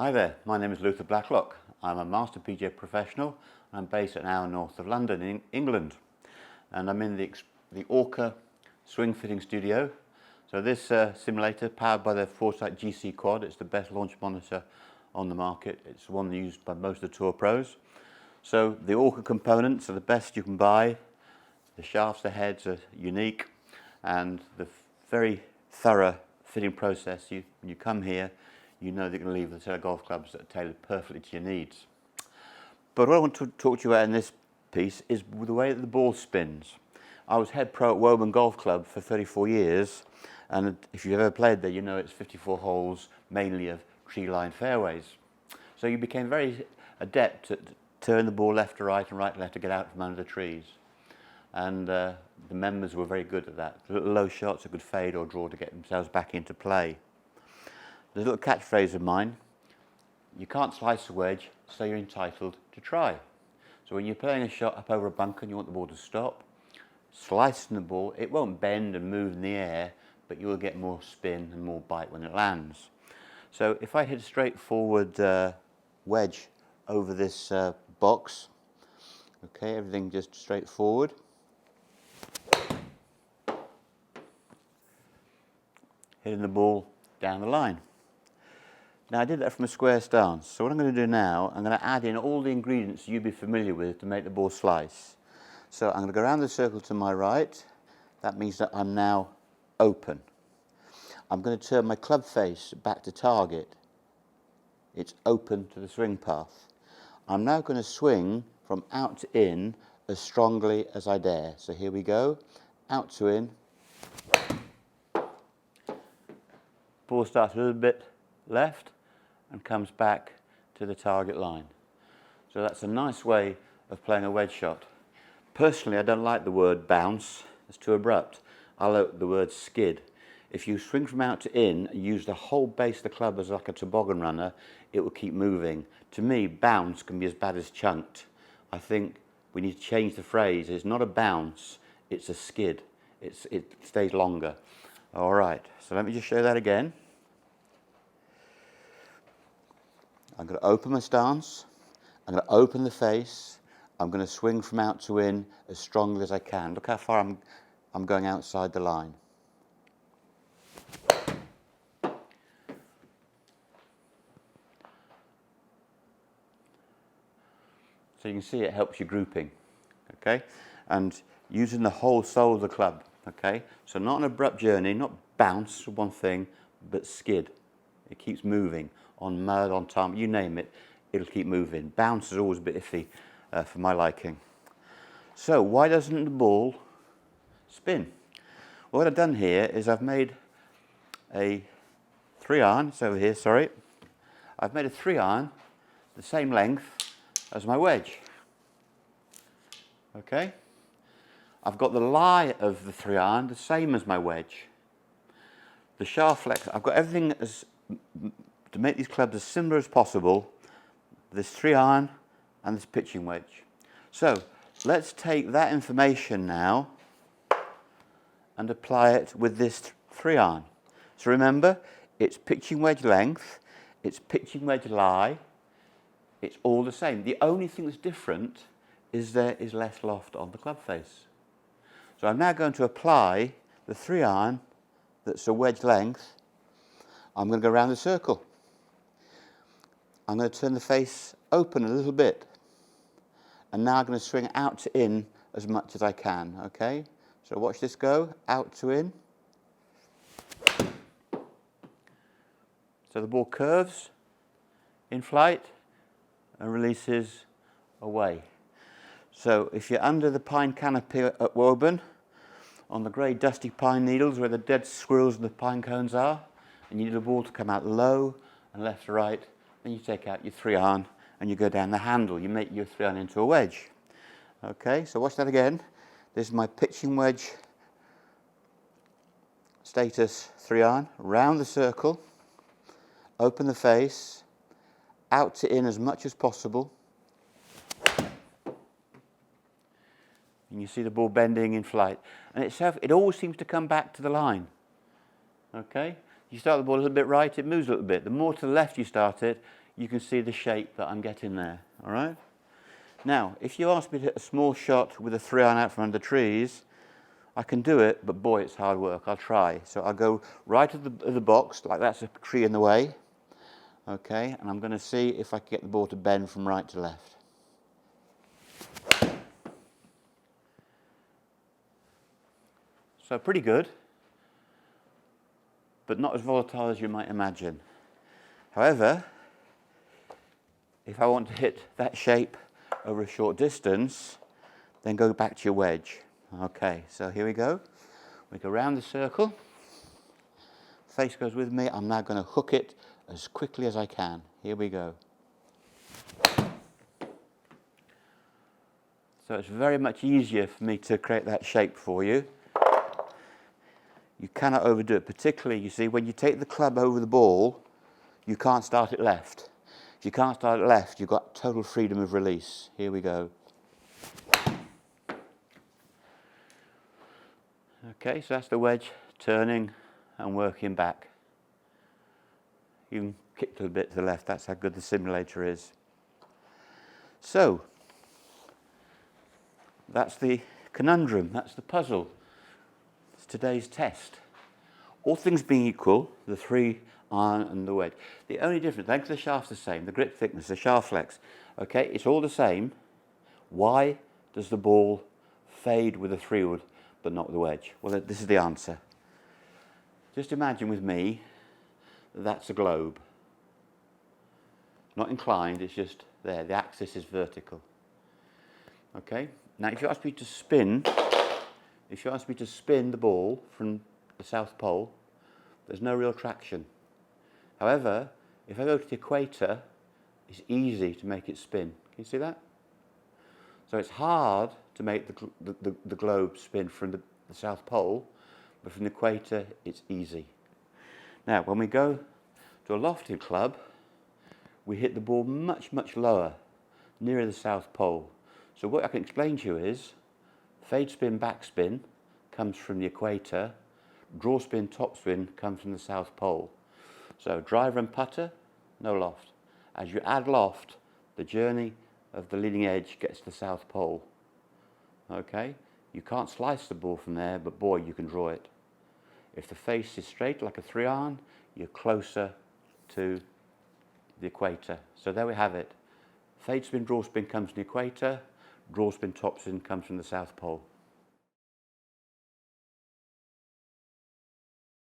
Hi there, my name is Blacklock. I'm a Master P.G.A professional. I'm based an hour north of London in England, and I'm in the Orca swing fitting studio. So this simulator, powered by the Foresight GC quad, it's the best launch monitor on the market. It's the one used by most of the tour pros. So the Orca components are the best you can buy. The shafts, the heads are unique, and the very thorough fitting process. When you come here, you know they're going to leave a set of golf clubs that are tailored perfectly to your needs. But what I want to talk to you about in this piece is the way that the ball spins. I was head pro at Woburn Golf Club for 34 years, and if you've ever played there, you know it's 54 holes, mainly of tree-lined fairways. So you became very adept at turning the ball left to right and right to left to get out from under the trees. And the members were very good at that. The little low shots, a good fade or draw to get themselves back into play. There's a little catchphrase of mine: you can't slice a wedge, so you're entitled to try. So when you're playing a shot up over a bunker and you want the ball to stop, slicing the ball, it won't bend and move in the air, but you will get more spin and more bite when it lands. So if I hit a straightforward wedge over this box, okay, everything just straightforward. Hitting the ball down the line. Now I did that from a square stance, so what I'm going to do now, I'm going to add in all the ingredients you'd be familiar with to make the ball slice. So I'm going to go around the circle to my right. That means that I'm now open. I'm going to turn my club face back to target. It's open to the swing path. I'm now going to swing from out to in as strongly as I dare. So here we go, out to in. Ball starts a little bit left and comes back to the target line. So that's a nice way of playing a wedge shot. Personally, I don't like the word bounce, it's too abrupt. I like the word skid. If you swing from out to in and use the whole base of the club as like a toboggan runner, it will keep moving. To me, bounce can be as bad as chunked. I think we need to change the phrase. It's not a bounce, it's a skid. It stays longer. All right, so let me just show that again. I'm going to open my stance, I'm going to open the face, I'm going to swing from out to in as strongly as I can. Look how far I'm going outside the line. So you can see it helps your grouping, okay? And using the whole soul of the club, okay? So not an abrupt journey, not bounce, one thing, but skid. It keeps moving on mud, on tarmac, you name it, it'll keep moving. Bounce is always a bit iffy for my liking. So why doesn't the ball spin? Well, what I've done here is I've made a 3-iron, it's over here, sorry. I've made a 3-iron the same length as my wedge. Okay? I've got the lie of the 3-iron the same as my wedge. The shaft flex, I've got everything to make these clubs as similar as possible, this 3-iron and this pitching wedge. So let's take that information now and apply it with this 3-iron. So remember, it's pitching wedge length, it's pitching wedge lie, it's all the same. The only thing that's different is there is less loft on the club face. So I'm now going to apply the 3-iron that's a wedge length. I'm going to go around the circle. I'm going to turn the face open a little bit. And now I'm going to swing out to in as much as I can, okay? So watch this go, out to in. So the ball curves in flight and releases away. So if you're under the pine canopy at Woburn, on the grey dusty pine needles where the dead squirrels and the pine cones are, and you need the ball to come out low and left to right, then you take out your 3-iron and you go down the handle. You make your 3-iron into a wedge. Okay, so watch that again. This is my pitching wedge status 3-iron, round the circle, open the face, out to in as much as possible. And you see the ball bending in flight. And it always seems to come back to the line. Okay? You start the ball a little bit right, it moves a little bit. The more to the left you start it, you can see the shape that I'm getting there, all right? Now, if you ask me to hit a small shot with a 3-iron out from under trees, I can do it, but boy, it's hard work. I'll try. So I'll go right at the box, like that's a tree in the way, okay? And I'm going to see if I can get the ball to bend from right to left. So pretty good, but not as volatile as you might imagine. However, if I want to hit that shape over a short distance, then go back to your wedge. Okay, so here we go. We go round the circle. Face goes with me. I'm now going to hook it as quickly as I can. Here we go. So it's very much easier for me to create that shape for you. You cannot overdo it, particularly, you see, when you take the club over the ball, you can't start it left. If you can't start it left, you've got total freedom of release. Here we go. Okay, so that's the wedge turning and working back. You can kick to a bit to the left, that's how good the simulator is. So, that's the conundrum, that's the puzzle. It's today's test. All things being equal, the 3-iron and the wedge. The only difference, length of the shaft's the same, the grip thickness, the shaft flex. Okay, it's all the same. Why does the ball fade with a 3-wood but not with the wedge? Well, this is the answer. Just imagine with me that that's a globe. Not inclined, it's just there. The axis is vertical. Okay? Now, if you ask me to spin the ball from the South Pole, there's no real traction. However, if I go to the equator, it's easy to make it spin. Can you see that? So it's hard to make the globe spin from the South Pole, but from the equator, it's easy. Now, when we go to a lofted club, we hit the ball much, much lower, nearer the South Pole. So what I can explain to you is, fade spin, backspin comes from the equator, draw spin, topspin comes from the South Pole. So driver and putter, no loft. As you add loft, the journey of the leading edge gets to the South Pole. Okay? You can't slice the ball from there, but boy, you can draw it. If the face is straight like a 3-iron, you're closer to the equator. So there we have it. Fade spin, draw spin comes from the equator, draw spin, topspin comes from the South Pole.